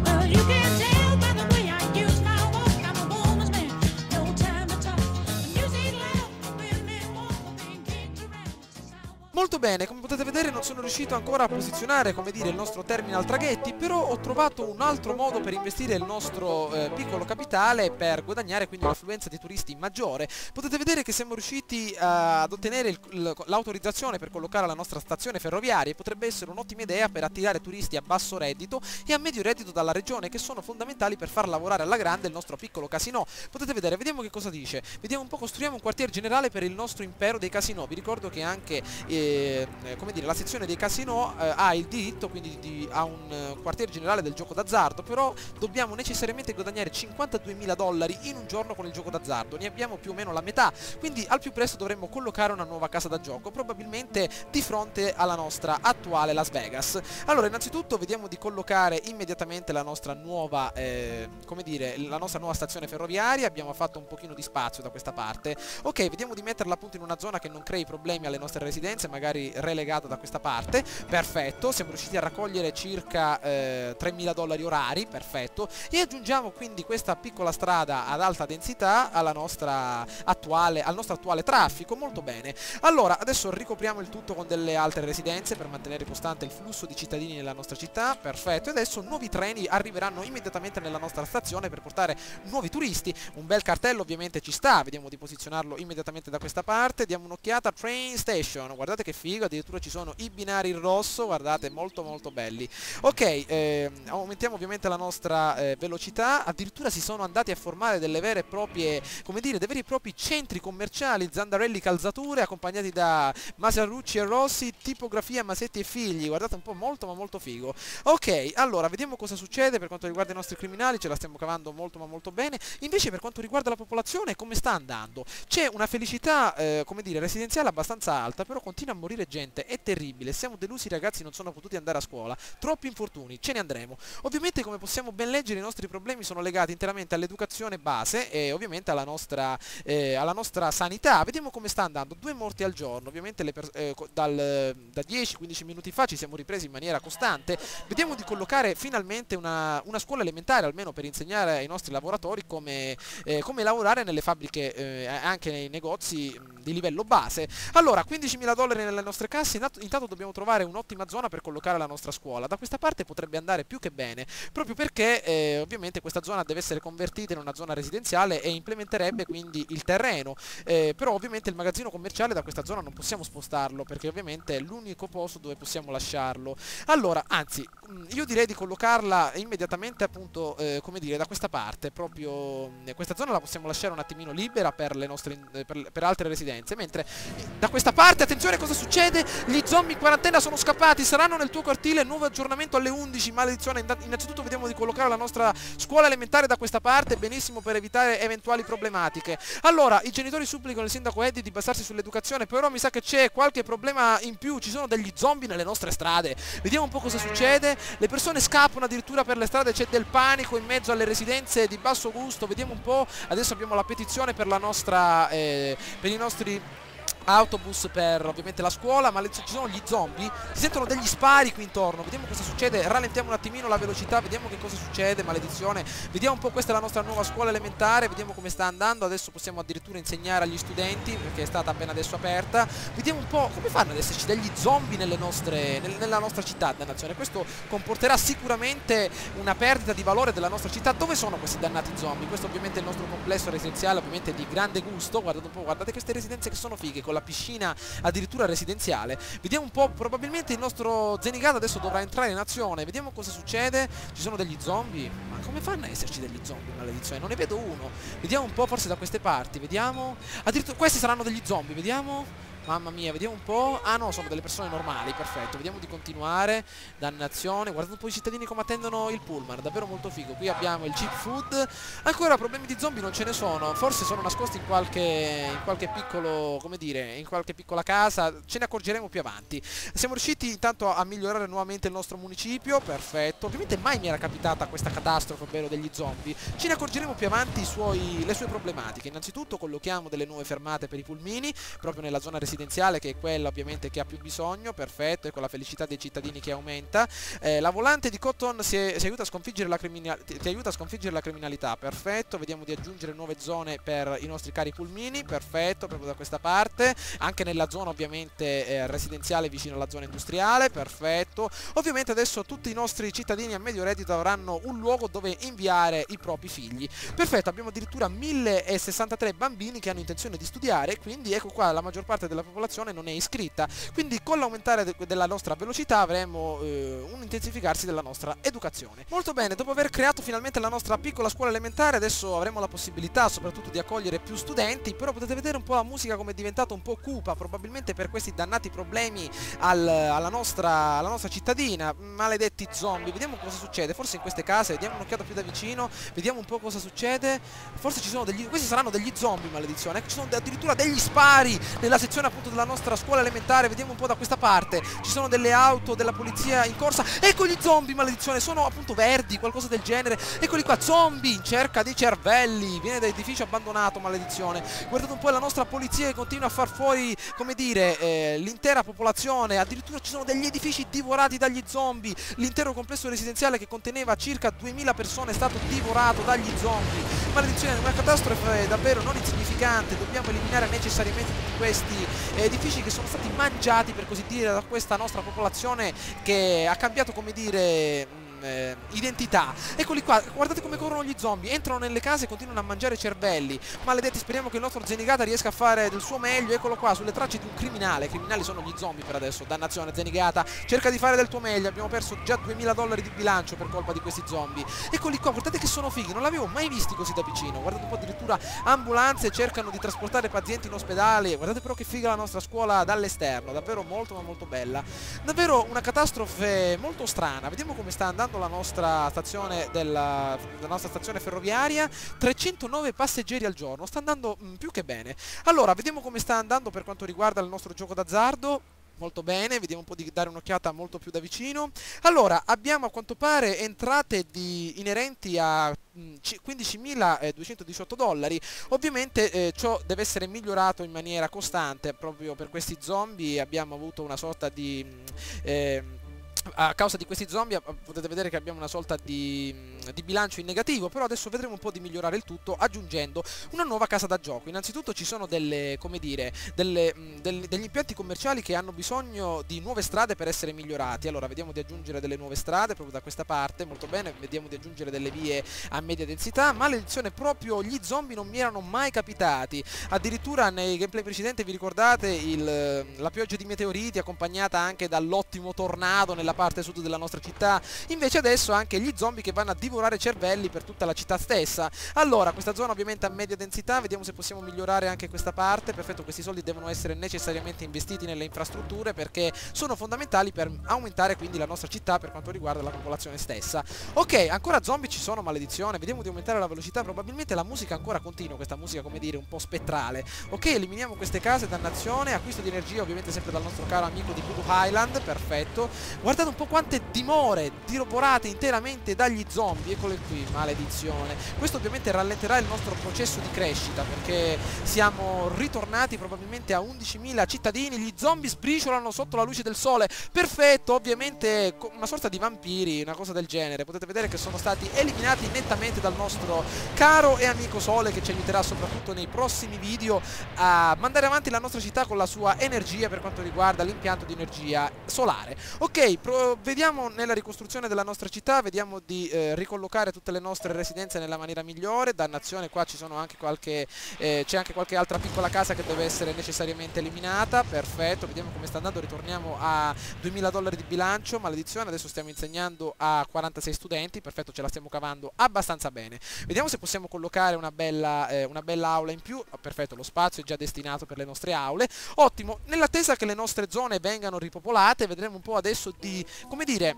Well, you can tell by the way I use my walk, I'm a woman's man, no time to talk. The music loud, women walk, being kicked around. This is how I walk. Molto bene, come potete vedere non sono riuscito ancora a posizionare, come dire, il nostro terminal traghetti, però ho trovato un altro modo per investire il nostro piccolo capitale per guadagnare quindi un'affluenza di turisti maggiore. Potete vedere che siamo riusciti ad ottenere l'autorizzazione per collocare la nostra stazione ferroviaria e potrebbe essere un'ottima idea per attirare turisti a basso reddito e a medio reddito dalla regione, che sono fondamentali per far lavorare alla grande il nostro piccolo casinò. Potete vedere, vediamo che cosa dice. Vediamo un po', costruiamo un quartier generale per il nostro impero dei casinò. Vi ricordo che anche come dire, la sezione dei casinò ha il diritto quindi a un quartier generale del gioco d'azzardo, però dobbiamo necessariamente guadagnare $52.000 in un giorno con il gioco d'azzardo. Ne abbiamo più o meno la metà, quindi al più presto dovremmo collocare una nuova casa da gioco, probabilmente di fronte alla nostra attuale Las Vegas. Allora, innanzitutto vediamo di collocare immediatamente la nostra nuova come dire, la nostra nuova stazione ferroviaria. Abbiamo fatto un pochino di spazio da questa parte. Ok, vediamo di metterla appunto in una zona che non crei problemi alle nostre residenze, magari relegata da questa parte. Perfetto, siamo riusciti a raccogliere circa $3.000 orari, perfetto, e aggiungiamo quindi questa piccola strada ad alta densità al nostro attuale traffico. Molto bene. Allora, adesso ricopriamo il tutto con delle altre residenze per mantenere costante il flusso di cittadini nella nostra città. Perfetto, e adesso nuovi treni arriveranno immediatamente nella nostra stazione per portare nuovi turisti. Un bel cartello ovviamente ci sta, vediamo di posizionarlo immediatamente da questa parte. Diamo un'occhiata a Train Station, guardate che figo, addirittura ci sono i binari in rosso, guardate, molto molto belli. Ok, aumentiamo ovviamente la nostra velocità. Addirittura si sono andati a formare delle vere e proprie, come dire, dei veri e propri centri commerciali, Zandarelli Calzature, accompagnati da Masarucci e Rossi, tipografia Masetti e Figli. Guardate un po', molto ma molto figo. Ok, allora vediamo cosa succede per quanto riguarda i nostri criminali. Ce la stiamo cavando molto ma molto bene. Invece per quanto riguarda la popolazione, come sta andando? C'è una felicità come dire, residenziale abbastanza alta, però continua a morire gente, è terribile. Siamo delusi, i ragazzi non sono potuti andare a scuola, troppi infortuni, ce ne andremo. Ovviamente, come possiamo ben leggere, i nostri problemi sono legati interamente all'educazione base e ovviamente alla nostra sanità. Vediamo come sta andando. 2 morti al giorno, ovviamente da 10-15 minuti fa ci siamo ripresi in maniera costante. Vediamo di collocare finalmente una scuola elementare, almeno per insegnare ai nostri lavoratori come lavorare nelle fabbriche, anche nei negozi di livello base. Allora, $15.000 nelle nostre casse. Intanto dobbiamo trovare un'ottima zona per collocare la nostra scuola. Da questa parte potrebbe andare più che bene, proprio perché ovviamente questa zona deve essere convertita in una zona residenziale e implementerebbe quindi il terreno, però ovviamente il magazzino commerciale da questa zona non possiamo spostarlo, perché ovviamente è l'unico posto dove possiamo lasciarlo. Allora, anzi, io direi di collocarla immediatamente appunto come dire, da questa parte, proprio questa zona la possiamo lasciare un attimino libera per le nostre per altre residenze, mentre da questa parte, attenzione, cosa succede? Gli zombie in quarantena sono scappati, saranno nel tuo cortile, nuovo aggiornamento alle 11, maledizione. Innanzitutto vediamo di collocare la nostra scuola elementare da questa parte, benissimo, per evitare eventuali problematiche. Allora, i genitori supplicano il sindaco Eddie di basarsi sull'educazione, però mi sa che c'è qualche problema in più, ci sono degli zombie nelle nostre strade. Vediamo un po' cosa succede. Le persone scappano addirittura per le strade, c'è del panico in mezzo alle residenze di basso gusto. Vediamo un po', adesso abbiamo la petizione per la nostra per i nostri autobus, per ovviamente la scuola, ma ci sono gli zombie, si sentono degli spari qui intorno. Vediamo cosa succede, rallentiamo un attimino la velocità, vediamo che cosa succede, maledizione. Vediamo un po', questa è la nostra nuova scuola elementare, vediamo come sta andando. Adesso possiamo addirittura insegnare agli studenti, perché è stata appena adesso aperta. Vediamo un po' come fanno ad esserci degli zombie nella nostra città, dannazione. Questo comporterà sicuramente una perdita di valore della nostra città. Dove sono questi dannati zombie? Questo ovviamente è il nostro complesso residenziale, ovviamente di grande gusto. Guardate un po', guardate queste residenze che sono fighe, con la piscina addirittura residenziale. Vediamo un po', probabilmente il nostro Zenigata adesso dovrà entrare in azione. Vediamo cosa succede. Ci sono degli zombie, ma come fanno a esserci degli zombie, maledizione? Non ne vedo uno. Vediamo un po', forse da queste parti, vediamo. Addirittura questi saranno degli zombie, vediamo. Mamma mia, vediamo un po'. Ah no, sono delle persone normali, perfetto. Vediamo di continuare. Dannazione. Guardate un po' i cittadini come attendono il pullman, davvero molto figo. Qui abbiamo il cheap food. Ancora problemi di zombie non ce ne sono. Forse sono nascosti in qualche piccolo, come dire, in qualche piccola casa. Ce ne accorgeremo più avanti. Siamo riusciti intanto a migliorare nuovamente il nostro municipio, perfetto. Ovviamente mai mi era capitata questa catastrofe, ovvero degli zombie. Ce ne accorgeremo più avanti le sue problematiche. Innanzitutto collochiamo delle nuove fermate per i pulmini, proprio nella zona residenziale residenziale, che è quella ovviamente che ha più bisogno, perfetto, ecco la felicità dei cittadini che aumenta. La volante di Cotton si aiuta a sconfiggere ti aiuta a sconfiggere la criminalità, perfetto, vediamo di aggiungere nuove zone per i nostri cari pulmini, perfetto, proprio da questa parte, anche nella zona ovviamente residenziale vicino alla zona industriale, perfetto. Ovviamente adesso tutti i nostri cittadini a medio reddito avranno un luogo dove inviare i propri figli, perfetto, abbiamo addirittura 1063 bambini che hanno intenzione di studiare, quindi ecco qua la maggior parte della popolazione non è iscritta, quindi con l'aumentare della nostra velocità avremo un intensificarsi della nostra educazione. Molto bene, dopo aver creato finalmente la nostra piccola scuola elementare adesso avremo la possibilità soprattutto di accogliere più studenti, però potete vedere un po' la musica come è diventata un po' cupa, probabilmente per questi dannati problemi alla nostra cittadina, maledetti zombie. Vediamo cosa succede, forse in queste case, diamo un'occhiata più da vicino, vediamo un po' cosa succede, forse ci sono questi saranno degli zombie, maledizione, ci sono addirittura degli spari nella sezione appunto della nostra scuola elementare, vediamo un po' da questa parte, ci sono delle auto della polizia in corsa, ecco gli zombie, maledizione, sono appunto verdi, qualcosa del genere, eccoli qua, zombie in cerca di cervelli, viene da edificio abbandonato, maledizione, guardate un po' la nostra polizia che continua a far fuori, come dire, l'intera popolazione, addirittura ci sono degli edifici divorati dagli zombie, l'intero complesso residenziale che conteneva circa 2000 persone è stato divorato dagli zombie, maledizione, una catastrofe davvero non insignificante, dobbiamo eliminare necessariamente tutti questi edifici che sono stati mangiati per così dire da questa nostra popolazione che ha cambiato, come dire, identità. Eccoli qua, guardate come corrono gli zombie, entrano nelle case e continuano a mangiare cervelli, maledetti, speriamo che il nostro Zenigata riesca a fare del suo meglio. Eccolo qua, sulle tracce di un criminale, i criminali sono gli zombie per adesso, dannazione Zenigata, cerca di fare del tuo meglio, abbiamo perso già $2000 di bilancio per colpa di questi zombie. Eccoli qua, guardate che sono fighi, non l'avevo mai visti così da vicino, guardate un po', addirittura ambulanze cercano di trasportare pazienti in ospedale, guardate però che figa la nostra scuola dall'esterno, davvero molto ma molto bella, davvero una catastrofe molto strana. Vediamo come sta andando la nostra stazione la nostra stazione ferroviaria, 309 passeggeri al giorno, sta andando più che bene. Allora, vediamo come sta andando per quanto riguarda il nostro gioco d'azzardo. Molto bene, vediamo un po' di dare un'occhiata molto più da vicino. Allora, abbiamo a quanto pare entrate inerenti a $15.218. Ovviamente ciò deve essere migliorato in maniera costante, proprio per questi zombie abbiamo avuto una sorta di a causa di questi zombie potete vedere che abbiamo una sorta di bilancio in negativo, però adesso vedremo un po' di migliorare il tutto aggiungendo una nuova casa da gioco. Innanzitutto ci sono come dire, degli impianti commerciali che hanno bisogno di nuove strade per essere migliorati. Allora vediamo di aggiungere delle nuove strade proprio da questa parte, molto bene, vediamo di aggiungere delle vie a media densità. Maledizione, proprio gli zombie non mi erano mai capitati, addirittura nei gameplay precedenti vi ricordate la pioggia di meteoriti accompagnata anche dall'ottimo tornado nella parte sud della nostra città, invece adesso anche gli zombie che vanno a divorare cervelli per tutta la città stessa. Allora, questa zona ovviamente a media densità, vediamo se possiamo migliorare anche questa parte, perfetto, questi soldi devono essere necessariamente investiti nelle infrastrutture perché sono fondamentali per aumentare quindi la nostra città per quanto riguarda la popolazione stessa. Ok, ancora zombie ci sono, maledizione, vediamo di aumentare la velocità, probabilmente la musica ancora continua, questa musica come dire un po' spettrale. Ok, eliminiamo queste case, dannazione, acquisto di energia ovviamente sempre dal nostro caro amico di Voodoo Highland, perfetto. Guardate un po' quante dimore diroborate interamente dagli zombie, eccole qui, maledizione. Questo ovviamente rallenterà il nostro processo di crescita perché siamo ritornati probabilmente a 11.000 cittadini, gli zombie sbriciolano sotto la luce del sole, perfetto, ovviamente una sorta di vampiri, una cosa del genere. Potete vedere che sono stati eliminati nettamente dal nostro caro e amico sole che ci aiuterà soprattutto nei prossimi video a mandare avanti la nostra città con la sua energia per quanto riguarda l'impianto di energia solare. Ok, vediamo nella ricostruzione della nostra città, vediamo di ricollocare tutte le nostre residenze nella maniera migliore. Dannazione, qua ci sono anche c'è anche qualche altra piccola casa che deve essere necessariamente eliminata, perfetto, vediamo come sta andando, ritorniamo a $2000 di bilancio, maledizione, adesso stiamo insegnando a 46 studenti, perfetto, ce la stiamo cavando abbastanza bene. Vediamo se possiamo collocare una bella aula in più, perfetto, lo spazio è già destinato per le nostre aule, ottimo. Nell'attesa che le nostre zone vengano ripopolate vedremo un po' adesso di, come dire,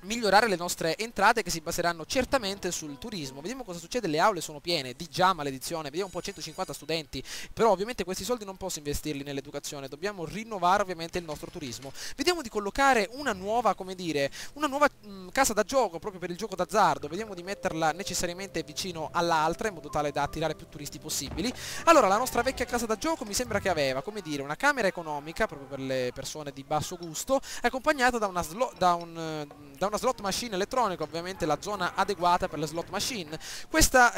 migliorare le nostre entrate che si baseranno certamente sul turismo. Vediamo cosa succede, le aule sono piene, di già maledizione, vediamo un po' 150 studenti, però ovviamente questi soldi non posso investirli nell'educazione, dobbiamo rinnovare ovviamente il nostro turismo. Vediamo di collocare una nuova, come dire, una nuova casa da gioco proprio per il gioco d'azzardo, vediamo di metterla necessariamente vicino all'altra in modo tale da attirare più turisti possibili. Allora, la nostra vecchia casa da gioco mi sembra che aveva, come dire, una camera economica proprio per le persone di basso gusto, accompagnata da una slot machine elettronica, ovviamente la zona adeguata per le slot machine. Questa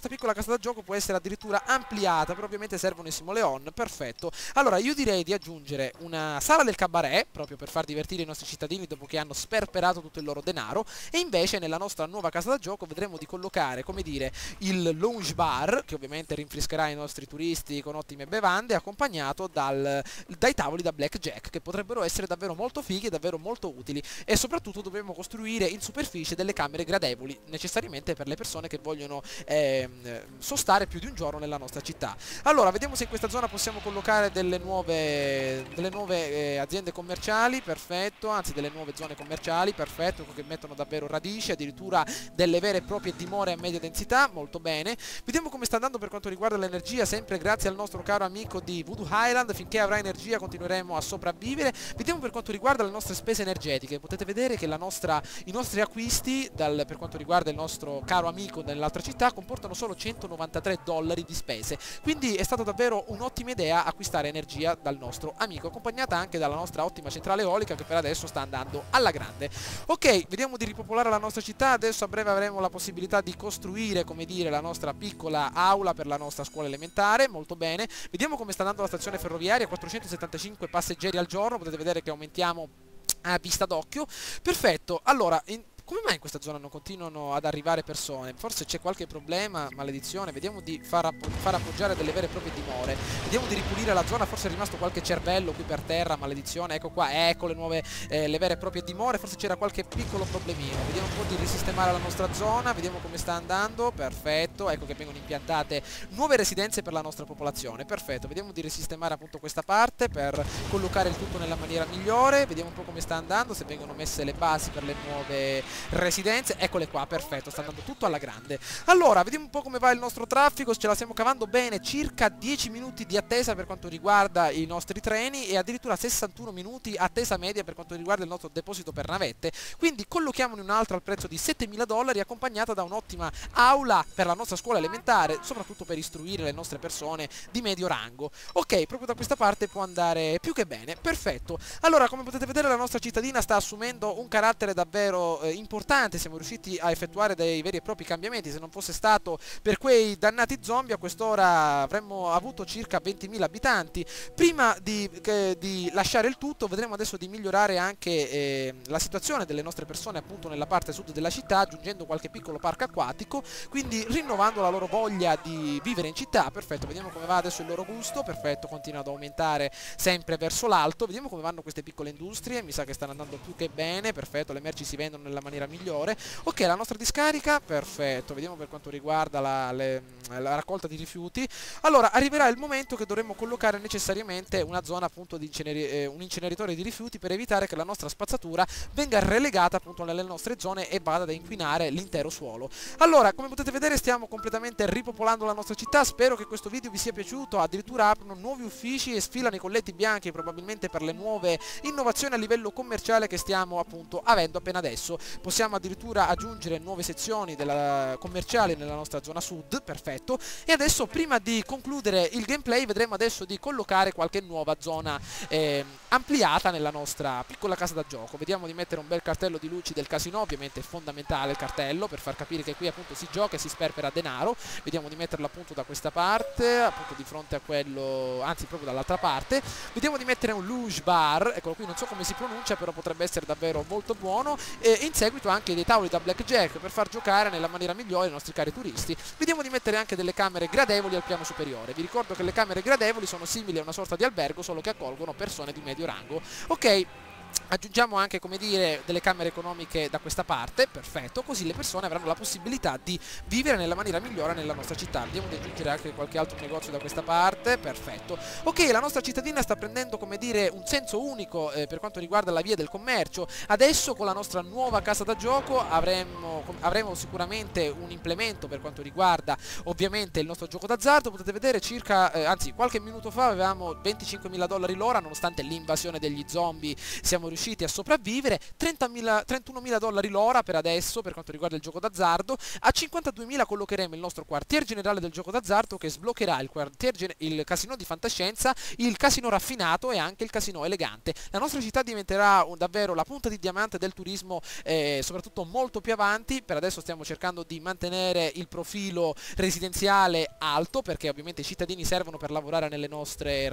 piccola casa da gioco può essere addirittura ampliata, però ovviamente servono i simoleon, perfetto. Allora io direi di aggiungere una sala del cabaret, proprio per far divertire i nostri cittadini dopo che hanno sperperato tutto il loro denaro, e invece nella nostra nuova casa da gioco vedremo di collocare, come dire, il lounge bar, che ovviamente rinfrescherà i nostri turisti con ottime bevande, accompagnato dai tavoli da blackjack, che potrebbero essere davvero molto fighi e davvero molto utili. E soprattutto dovremmo costruire in superficie delle camere gradevoli, necessariamente per le persone che vogliono sostare più di un giorno nella nostra città. Allora, vediamo se in questa zona possiamo collocare delle nuove aziende commerciali, perfetto, anzi delle nuove zone commerciali, perfetto, che mettono davvero radici, addirittura delle vere e proprie dimore a media densità, molto bene. Vediamo come sta andando per quanto riguarda l'energia, sempre grazie al nostro caro amico di Voodoo Island, finché avrà energia continueremo a sopravvivere. Vediamo per quanto riguarda le nostre spese energetiche, potete vedere che i nostri acquisti per quanto riguarda il nostro caro amico nell'altra città comportano solo $193 di spese, quindi è stata davvero un'ottima idea acquistare energia dal nostro amico, accompagnata anche dalla nostra ottima centrale eolica che per adesso sta andando alla grande. Ok, vediamo di ripopolare la nostra città, adesso a breve avremo la possibilità di costruire, come dire, la nostra piccola aula per la nostra scuola elementare, molto bene. Vediamo come sta andando la stazione ferroviaria, 475 passeggeri al giorno, potete vedere che aumentiamo a vista d'occhio, perfetto. Allora, come mai in questa zona non continuano ad arrivare persone? Forse c'è qualche problema, maledizione. Vediamo di far appoggiare delle vere e proprie dimore. Vediamo di ripulire la zona, forse è rimasto qualche cervello qui per terra, maledizione. Ecco qua, ecco le vere e proprie dimore. Forse c'era qualche piccolo problemino. Vediamo un po' di risistemare la nostra zona, vediamo come sta andando. Perfetto, ecco che vengono impiantate nuove residenze per la nostra popolazione. Perfetto, vediamo di risistemare appunto questa parte per collocare il tutto nella maniera migliore. Vediamo un po' come sta andando, se vengono messe le basi per le nuove residenze, eccole qua, perfetto, sta andando tutto alla grande. Allora, vediamo un po' come va il nostro traffico, ce la stiamo cavando bene, circa 10 minuti di attesa per quanto riguarda i nostri treni e addirittura 61 minuti attesa media per quanto riguarda il nostro deposito per navette, quindi collochiamone un'altra al prezzo di $7.000 accompagnata da un'ottima aula per la nostra scuola elementare, soprattutto per istruire le nostre persone di medio rango. Ok, proprio da questa parte può andare più che bene, perfetto. Allora, come potete vedere la nostra cittadina sta assumendo un carattere davvero importante, siamo riusciti a effettuare dei veri e propri cambiamenti, se non fosse stato per quei dannati zombie a quest'ora avremmo avuto circa 20.000 abitanti. Prima di lasciare il tutto vedremo adesso di migliorare anche la situazione delle nostre persone appunto nella parte sud della città, aggiungendo qualche piccolo parco acquatico, quindi rinnovando la loro voglia di vivere in città. Perfetto, vediamo come va adesso il loro gusto, perfetto, continua ad aumentare sempre verso l'alto. Vediamo come vanno queste piccole industrie, mi sa che stanno andando più che bene, perfetto, le merci si vendono nella maniera migliore. Ok, la nostra discarica, perfetto, vediamo per quanto riguarda la raccolta di rifiuti. Allora, arriverà il momento che dovremo collocare necessariamente una zona appunto di un inceneritore di rifiuti per evitare che la nostra spazzatura venga relegata appunto nelle nostre zone e vada ad inquinare l'intero suolo. Allora, come potete vedere stiamo completamente ripopolando la nostra città, spero che questo video vi sia piaciuto, addirittura aprono nuovi uffici e sfilano i colletti bianchi probabilmente per le nuove innovazioni a livello commerciale che stiamo appunto avendo appena adesso. Possiamo addirittura aggiungere nuove sezioni commerciali nella nostra zona sud, perfetto. E adesso, prima di concludere il gameplay, vedremo adesso di collocare qualche nuova zona ampliata nella nostra piccola casa da gioco. Vediamo di mettere un bel cartello di luci del casino, ovviamente è fondamentale il cartello per far capire che qui appunto si gioca e si sperpera denaro. Vediamo di metterlo appunto da questa parte, appunto di fronte a quello, anzi proprio dall'altra parte. Vediamo di mettere un luge bar, eccolo qui, non so come si pronuncia, però potrebbe essere davvero molto buono. E in seguito anche dei tavoli da blackjack per far giocare nella maniera migliore i nostri cari turisti. Vediamo di mettere anche delle camere gradevoli al piano superiore. Vi ricordo che le camere gradevoli sono simili a una sorta di albergo, solo che accolgono persone di medio rango. Ok, Aggiungiamo anche, come dire, delle camere economiche da questa parte, perfetto, così le persone avranno la possibilità di vivere nella maniera migliore nella nostra città. Vediamo di aggiungere anche qualche altro negozio da questa parte, perfetto. Ok, la nostra cittadina sta prendendo, come dire, un senso unico per quanto riguarda la via del commercio. Adesso con la nostra nuova casa da gioco avremo sicuramente un implemento per quanto riguarda ovviamente il nostro gioco d'azzardo. Potete vedere circa, anzi qualche minuto fa avevamo 25.000 dollari l'ora, nonostante l'invasione degli zombie siamo riusciti a sopravvivere. 31.000 dollari l'ora per adesso per quanto riguarda il gioco d'azzardo. A 52.000 collocheremo il nostro quartier generale del gioco d'azzardo, che sbloccherà il casino di fantascienza, il casino raffinato e anche il casino elegante. La nostra città diventerà davvero la punta di diamante del turismo, soprattutto molto più avanti. Per adesso stiamo cercando di mantenere il profilo residenziale alto, perché ovviamente i cittadini servono per lavorare nelle nostre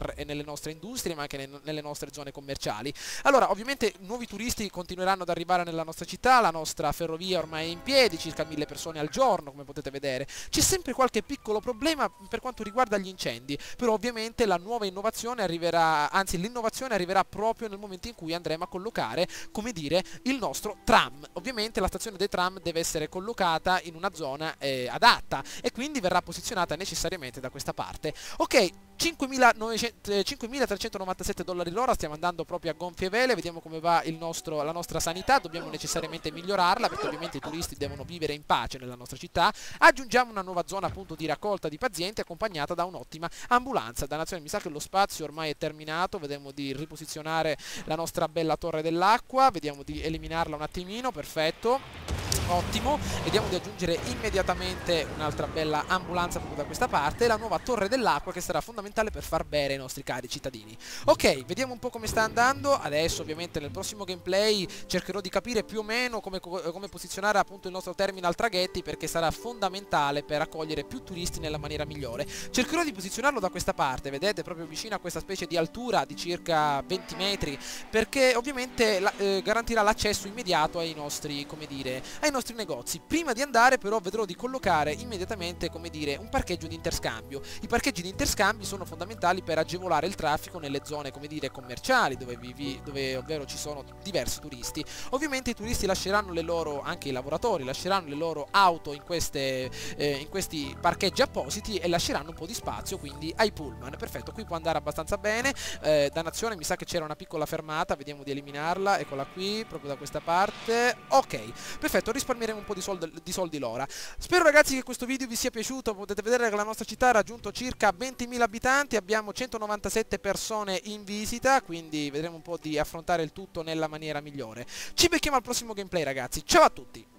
industrie, ma anche nelle nostre zone commerciali. Allora, ovviamente nuovi turisti continueranno ad arrivare nella nostra città, la nostra ferrovia ormai è in piedi, circa 1000 persone al giorno, come potete vedere. C'è sempre qualche piccolo problema per quanto riguarda gli incendi, però ovviamente la nuova innovazione arriverà, anzi l'innovazione arriverà proprio nel momento in cui andremo a collocare, come dire, il nostro tram. Ovviamente la stazione dei tram deve essere collocata in una zona adatta e quindi verrà posizionata necessariamente da questa parte. Ok, 5.397 dollari l'ora, stiamo andando proprio a gonfie vele. Vediamo come va la nostra sanità. Dobbiamo necessariamente migliorarla, perché ovviamente i turisti devono vivere in pace nella nostra città. Aggiungiamo una nuova zona appunto di raccolta di pazienti, accompagnata da un'ottima ambulanza. Dannazione, mi sa che lo spazio ormai è terminato. Vediamo di riposizionare la nostra bella torre dell'acqua, vediamo di eliminarla un attimino, perfetto. Ottimo, vediamo di aggiungere immediatamente un'altra bella ambulanza proprio da questa parte, e la nuova torre dell'acqua, che sarà fondamentale per far bere ai nostri cari cittadini. Ok, vediamo un po' come sta andando. Adesso ovviamente nel prossimo gameplay cercherò di capire più o meno come posizionare appunto il nostro terminal traghetti, perché sarà fondamentale per accogliere più turisti nella maniera migliore. Cercherò di posizionarlo da questa parte, vedete, proprio vicino a questa specie di altura di circa 20 metri, perché ovviamente garantirà l'accesso immediato ai nostri, come dire, ai nostri negozi. Prima di andare però vedrò di collocare immediatamente, come dire, un parcheggio di interscambio. I parcheggi di interscambio sono fondamentali per agevolare il traffico nelle zone, come dire, commerciali, dove ovvero ci sono diversi turisti. Ovviamente i turisti lasceranno anche i lavoratori lasceranno le loro auto in questi parcheggi appositi, e lasceranno un po' di spazio quindi ai pullman. Perfetto, qui può andare abbastanza bene. Dannazione, mi sa che c'era una piccola fermata, vediamo di eliminarla. Eccola qui, proprio da questa parte. Ok, perfetto, risparmieremo un po' di soldi l'ora. Spero ragazzi che questo video vi sia piaciuto. Potete vedere che la nostra città ha raggiunto circa 20.000 abitanti, abbiamo 197 persone in visita, quindi vedremo un po' di affrontare il tutto nella maniera migliore. Ci becchiamo al prossimo gameplay ragazzi, ciao a tutti!